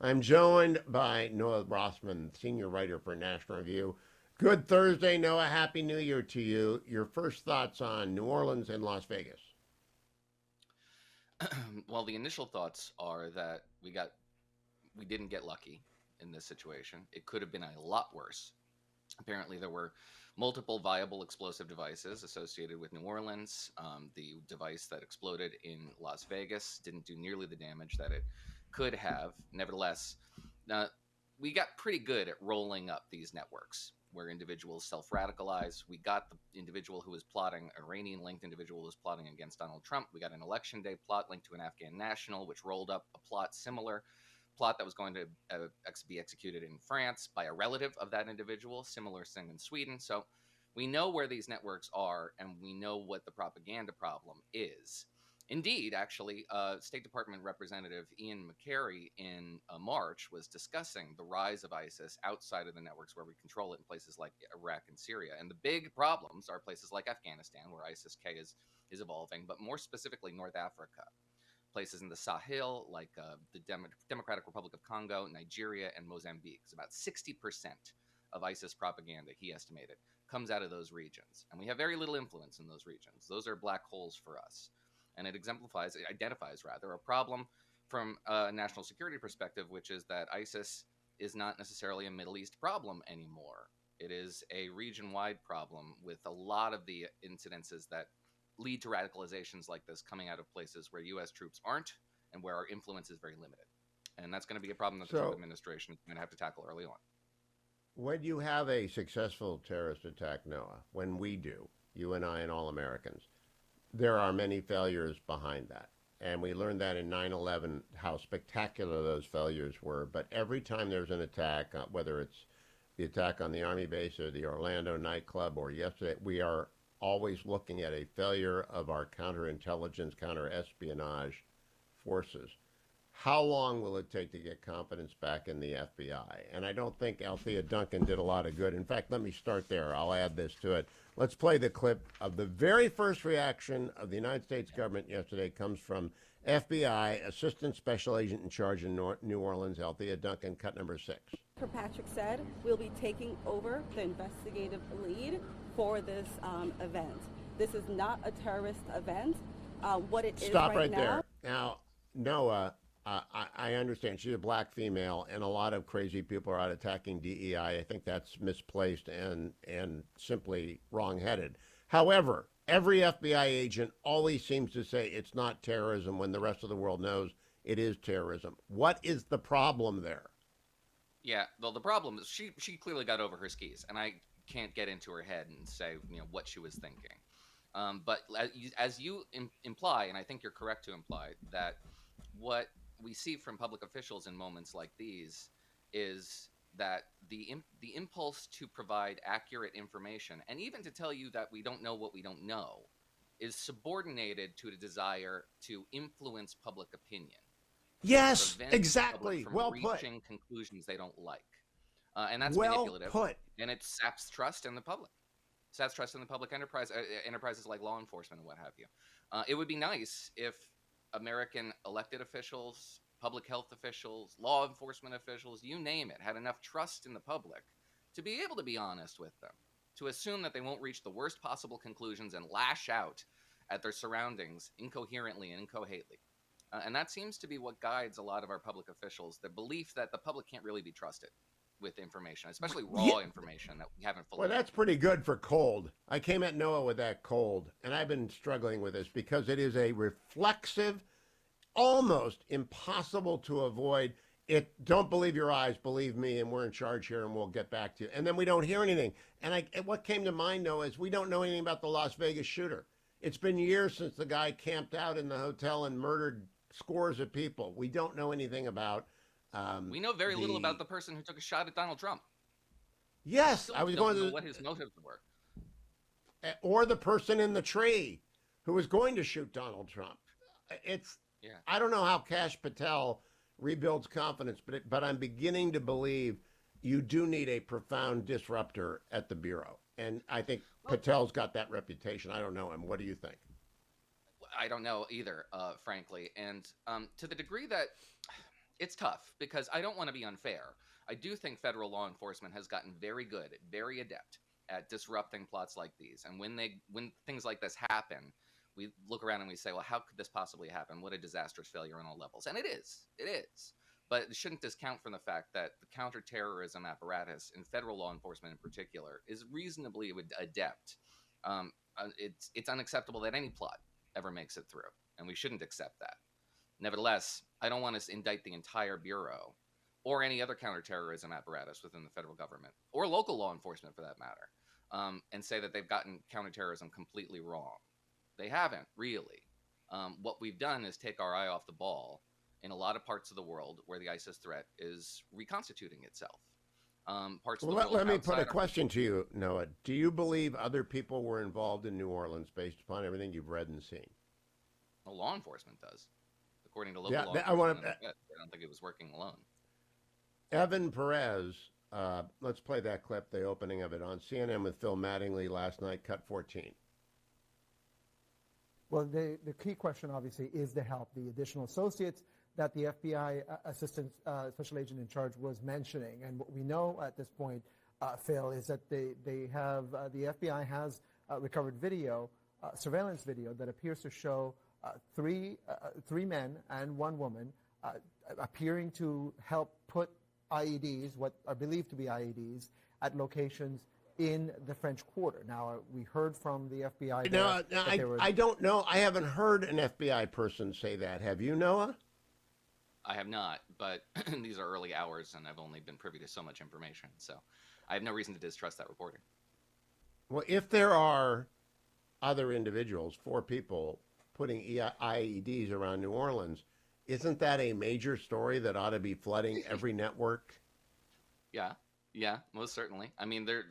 I'm joined by Noah Rothman, senior writer for National Review. Good Thursday, Noah. Happy New Year to you. Your first thoughts on New Orleans and Las Vegas? Well, the initial thoughts are that we didn't get lucky in this situation. It could have been a lot worse. Apparently, there were multiple viable explosive devices associated with New Orleans. The device that exploded in Las Vegas didn't do nearly the damage that it could have. Nevertheless, uh, we got pretty good at rolling up these networks where individuals self radicalize. We got the individual who was plotting, Iranian linked individual who was plotting against Donald Trump. We got an election day plot linked to an Afghan national, which rolled up a plot that was going to be executed in France by a relative of that individual, similar thing in Sweden. So we know where these networks are and we know what the propaganda problem is. Indeed, actually, State Department Representative Ian McCary in March was discussing the rise of ISIS outside of the networks where we control it in places like Iraq and Syria. And the big problems are places like Afghanistan, where ISIS K is evolving, but more specifically, North Africa. Places in the Sahel, like the Democratic Republic of Congo, Nigeria, and Mozambique. It's about 60% of ISIS propaganda, he estimated, comes out of those regions. And we have very little influence in those regions. Those are black holes for us. And it identifies rather, a problem from a national security perspective, which is that ISIS is not necessarily a Middle East problem anymore. It is a region wide problem with a lot of the incidences that lead to radicalizations like this coming out of places where U.S. troops aren't and where our influence is very limited. And that's going to be a problem that the Trump So, administration is going to have to tackle early on. when you have a successful terrorist attack, Noah, when we do, you and I and all Americans, there are many failures behind that. And we learned that in 9/11 how spectacular those failures were. But every time there's an attack, whether it's the attack on the Army base or the Orlando nightclub or yesterday, we are always looking at a failure of our counterintelligence, counterespionage forces. How long will it take to get confidence back in the FBI? And I don't think Althea Duncan did a lot of good. In fact, let me start there. I'll add this to it. Let's play the clip of the very first reaction of the United States government yesterday. It comes from FBI Assistant Special Agent in charge in New Orleans, Althea Duncan, cut number 6. Kirkpatrick said we'll be taking over the investigative lead for this event. This is not a terrorist event. What it is Stop right right now. there. Now, Noah, I understand she's a black female, and a lot of crazy people are out attacking DEI. I think that's misplaced and simply wrongheaded. However, every FBI agent always seems to say it's not terrorism when the rest of the world knows it is terrorism. What is the problem there? Yeah, well, the problem is she clearly got over her skis, and I can't get into her head and say what she was thinking. But as you imply, and I think you're correct to imply that what we see from public officials in moments like these is that the impulse to provide accurate information and even to tell you that we don't know what we don't know is subordinated to the desire to influence public opinion, to Yes, prevent the public exactly. from Well put. reaching conclusions they don't like. And that's Well manipulative, put. and it saps trust in the public. Saps trust in the public enterprises like law enforcement and what have you. It would be nice if American elected officials, public health officials, law enforcement officials, you name it, had enough trust in the public to be able to be honest with them, to assume that they won't reach the worst possible conclusions and lash out at their surroundings incoherently and incoherently. And that seems to be what guides a lot of our public officials, the belief that the public can't really be trusted with information, especially Yeah, raw information that we haven't well, fully that's analyzed. pretty good for cold. I came at Noah with that cold, and I've been struggling with this because it is a reflexive, almost impossible to avoid. It don't believe your eyes, believe me, and we're in charge here, and we'll get back to you. And then we don't hear anything. What came to mind, Noah, is we don't know anything about the Las Vegas shooter. It's been years since the guy camped out in the hotel and murdered scores of people. We don't know anything about We know very little about the. the person who took a shot at Donald Trump. We Yes, still I was don't going know to, what his motives were. or the person in the tree who was going to shoot Donald Trump. It's Yeah. I don't know how Cash Patel rebuilds confidence, but I'm beginning to believe you do need a profound disruptor at the bureau, and I think Well, Patel's got that reputation. I don't know him. What do you think? I don't know either, frankly. And to the degree that it's tough because I don't want to be unfair. I do think federal law enforcement has gotten very good, very adept at disrupting plots like these. And when things like this happen, we look around and we say, well, how could this possibly happen? What a disastrous failure on all levels. And it is. It is. But it shouldn't discount from the fact that the counterterrorism apparatus and federal law enforcement in particular is reasonably adept. It's unacceptable that any plot ever makes it through, and we shouldn't accept that. Nevertheless, I don't want to indict the entire Bureau or any other counterterrorism apparatus within the federal government or local law enforcement for that matter, and say that they've gotten counterterrorism completely wrong. They haven't, really. What we've done is take our eye off the ball in a lot of parts of the world where the ISIS threat is reconstituting itself. Parts of the world Let me put a outside question to you, Noah. Do you believe other people were involved in New Orleans based upon everything you've read and seen? Well, law enforcement does. According to local Yeah, law I enforcement, wanna- I don't think it was working alone. Evan Perez, let's play that clip, the opening of it, on CNN with Phil Mattingly last night, cut 14. Well, the key question, obviously, is the help, the additional associates that the FBI assistant special agent in charge was mentioning. And what we know at this point, Phil, is that the FBI has recovered video, surveillance video, that appears to show three men and one woman appearing to help put IEDs, what are believed to be IEDs, at locations in the French Quarter. Now, we heard from the FBI. I don't know. I haven't heard an FBI person say that. Have you, Noah? I have not, but these are early hours, and I've only been privy to so much information, so I have no reason to distrust that reporting. Well, if there are other individuals, 4 people, putting IEDs around New Orleans, isn't that a major story that ought to be flooding every network? Yeah, most certainly. I mean, there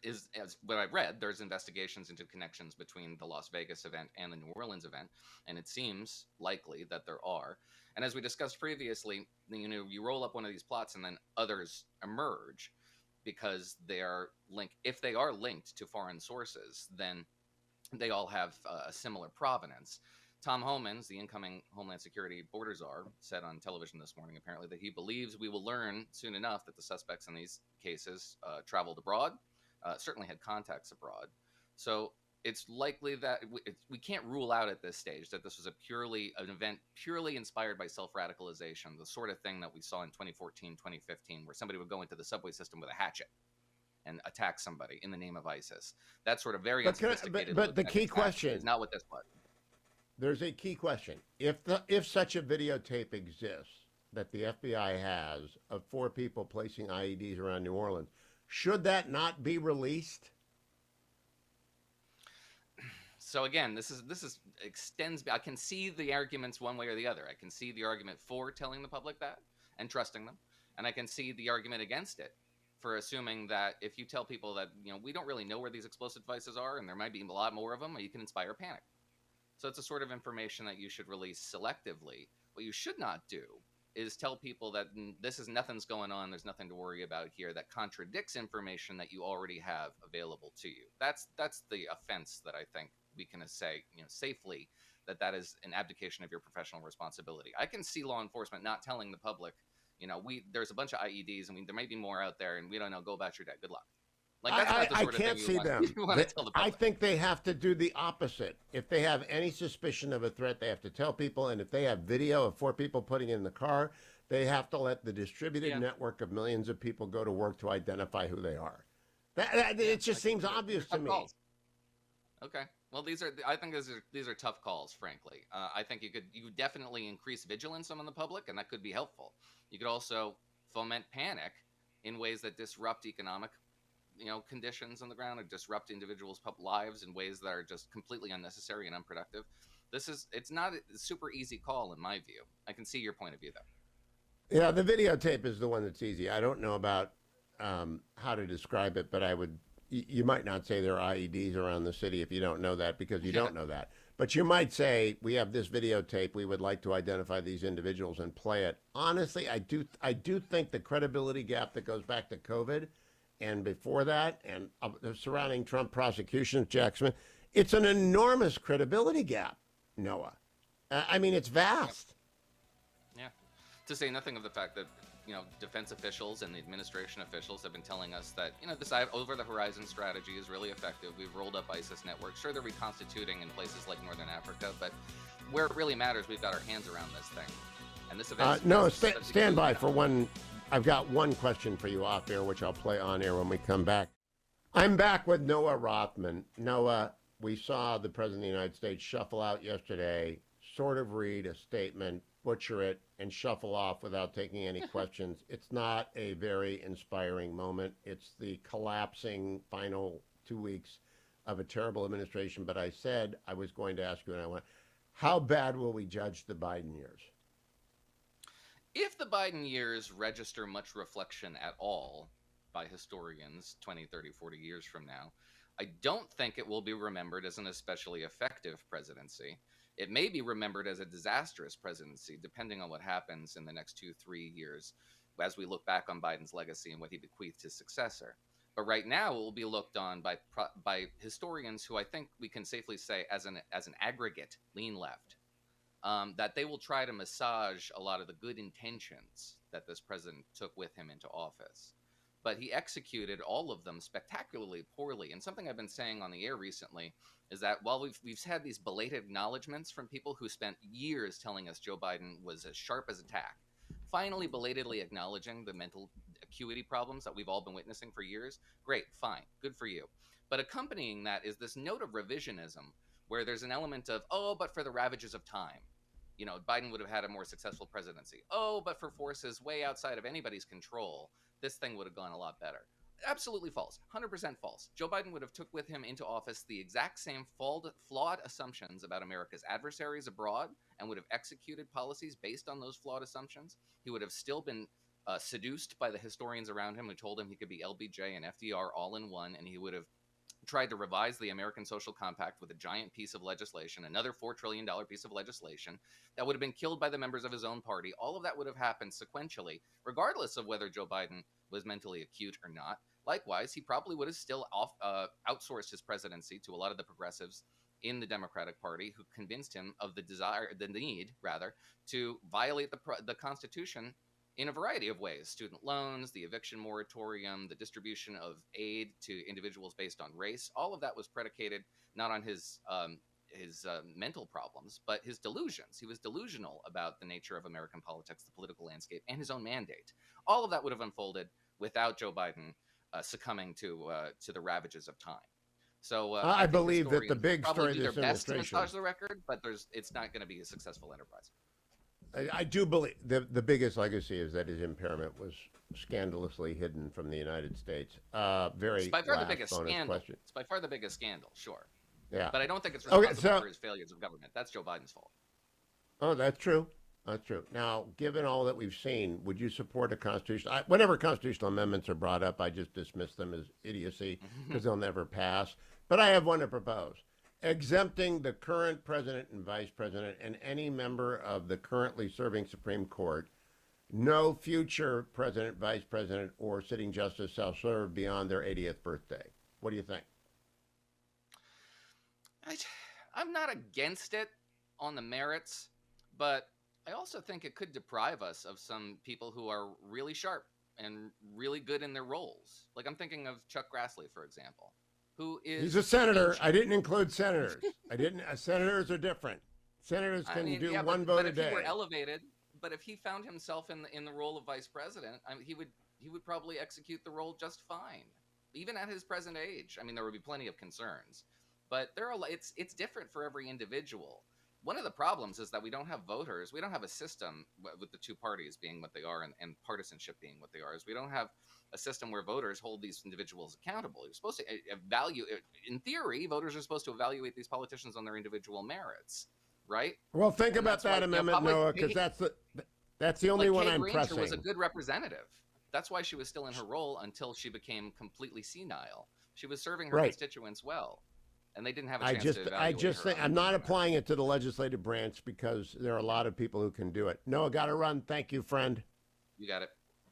is, as what I've read, there's investigations into connections between the Las Vegas event and the New Orleans event, and it seems likely that there are. And as we discussed previously, you roll up one of these plots and then others emerge because they are linked. If they are linked to foreign sources, then they all have a similar provenance. Tom Homans, the incoming Homeland Security border czar, said on television this morning, apparently, that he believes we will learn soon enough that the suspects in these cases traveled abroad, certainly had contacts abroad. So it's likely that we can't rule out at this stage that this was an event purely inspired by self-radicalization, the sort of thing that we saw in 2014, 2015, where somebody would go into the subway system with a hatchet and attack somebody in the name of ISIS. That sort of very unsophisticated. But the key question is not what this was. There's a key question. If such a videotape exists that the FBI has of 4 people placing IEDs around New Orleans, should that not be released? So again, this extends. I can see the arguments one way or the other. I can see the argument for telling the public that and trusting them, and I can see the argument against it for assuming that if you tell people that we don't really know where these explosive devices are and there might be a lot more of them, you can inspire panic. So it's a sort of information that you should release selectively. What you should not do is tell people that nothing's going on, there's nothing to worry about here, that contradicts information that you already have available to you. That's the offense that I think we can say safely that is an abdication of your professional responsibility. I can see law enforcement not telling the public, there's a bunch of IEDs and there may be more out there and we don't know, go about your day, good luck. Like, that's not the sort of can't thing see them. you want to tell the public. I think they have to do the opposite. If they have any suspicion of a threat, they have to tell people. And if they have video of 4 people putting in the car, they have to let the distributed network of millions of people go to work to identify who they are. It just seems obvious to me. Calls. Okay. Well, I think these are tough calls, frankly. I think you could definitely increase vigilance among the public, and that could be helpful. You could also foment panic in ways that disrupt economic conditions on the ground or disrupt individuals' lives in ways that are just completely unnecessary and unproductive. It's not a super easy call in my view. I can see your point of view though. Yeah, the videotape is the one that's easy. I don't know about how to describe it, but you might not say there are IEDs around the city if you don't know that, because you don't know that. But you might say, we have this videotape, we would like to identify these individuals and play it. Honestly, I do think the credibility gap that goes back to COVID and before that, and the surrounding Trump prosecution of Jack Smith, it's an enormous credibility gap, Noah. I mean, it's vast. Yeah. To say nothing of the fact that, defense officials and the administration officials have been telling us that, this over-the-horizon strategy is really effective. We've rolled up ISIS networks. Sure, they're reconstituting in places like Northern Africa, but where it really matters, we've got our hands around this thing. And this event. No, stand by for one. I've got one question for you off air, which I'll play on air when we come back. I'm back with Noah Rothman. Noah, we saw the President of the United States shuffle out yesterday, sort of read a statement, butcher it, and shuffle off without taking any questions. It's not a very inspiring moment. It's the collapsing final 2 weeks of a terrible administration. But I said I was going to ask you, and I went, how bad will we judge the Biden years? If the Biden years register much reflection at all by historians 20, 30, 40 years from now, I don't think it will be remembered as an especially effective presidency. It may be remembered as a disastrous presidency, depending on what happens in the next 2-3 years as we look back on Biden's legacy and what he bequeathed his successor. But right now, it will be looked on by historians who I think we can safely say, as an aggregate, lean left, that they will try to massage a lot of the good intentions that this president took with him into office. But he executed all of them spectacularly poorly. And something I've been saying on the air recently is that while we've had these belated acknowledgments from people who spent years telling us Joe Biden was as sharp as a tack, finally belatedly acknowledging the mental acuity problems that we've all been witnessing for years, great, fine, good for you. But accompanying that is this note of revisionism where there's an element of, oh, but for the ravages of time. Biden would have had a more successful presidency. Oh, but for forces way outside of anybody's control, this thing would have gone a lot better. Absolutely false. 100% false. Joe Biden would have took with him into office the exact same flawed assumptions about America's adversaries abroad and would have executed policies based on those flawed assumptions. He would have still been seduced by the historians around him who told him he could be LBJ and FDR all in one, and he would have tried to revise the American Social Compact with a giant piece of legislation, another $4 trillion piece of legislation that would have been killed by the members of his own party. All of that would have happened sequentially, regardless of whether Joe Biden was mentally acute or not. Likewise, he probably would have still outsourced his presidency to a lot of the progressives in the Democratic Party who convinced him of the need to violate the Constitution in a variety of ways: student loans, the eviction moratorium, the distribution of aid to individuals based on race. All of that was predicated not on his mental problems, but his delusions. He was delusional about the nature of American politics, the political landscape, and his own mandate. All of that would have unfolded without Joe Biden succumbing to the ravages of time. So I believe that the big story of this this best to administration, massage the record, but it's not going to be a successful enterprise. I do believe the biggest legacy is that his impairment was scandalously hidden from the United States. It's by far the biggest scandal. Question. It's by far the biggest scandal, sure. Yeah. But I don't think it's responsible for his failures of government. That's Joe Biden's fault. Oh, that's true. That's true. Now, given all that we've seen, would you support a constitution? Whenever constitutional amendments are brought up, I just dismiss them as idiocy because they'll never pass. But I have one to propose. Exempting the current president and vice president and any member of the currently serving Supreme Court. No future president, vice president, or sitting justice shall serve beyond their 80th birthday. What do you think? I'm not against it on the merits, but I also think it could deprive us of some people who are really sharp and really good in their roles. Like I'm thinking of Chuck Grassley, for example. He's a senator. I didn't include senators. Senators are different. Senators can do one vote a day. But if he were elevated, but if he found himself in the role of vice president, he would probably execute the role just fine, even at his present age. I mean, there would be plenty of concerns, but it's different for every individual. One of the problems is that we don't have voters. We don't have a system with the two parties being what they are and partisanship being what they are. Is we don't have a system where voters hold these individuals accountable. You're supposed to in theory, voters are supposed to evaluate these politicians on their individual merits, right? Well, think about that amendment, Noah, because that's the only one I'm pressing. Granger was a good representative. That's why she was still in her role until she became completely senile. She was serving her constituents well. And they didn't have a chance to evaluate I just think I'm not applying it to the legislative branch because there are a lot of people who can do it. Noah, got to run. Thank you, friend. You got it.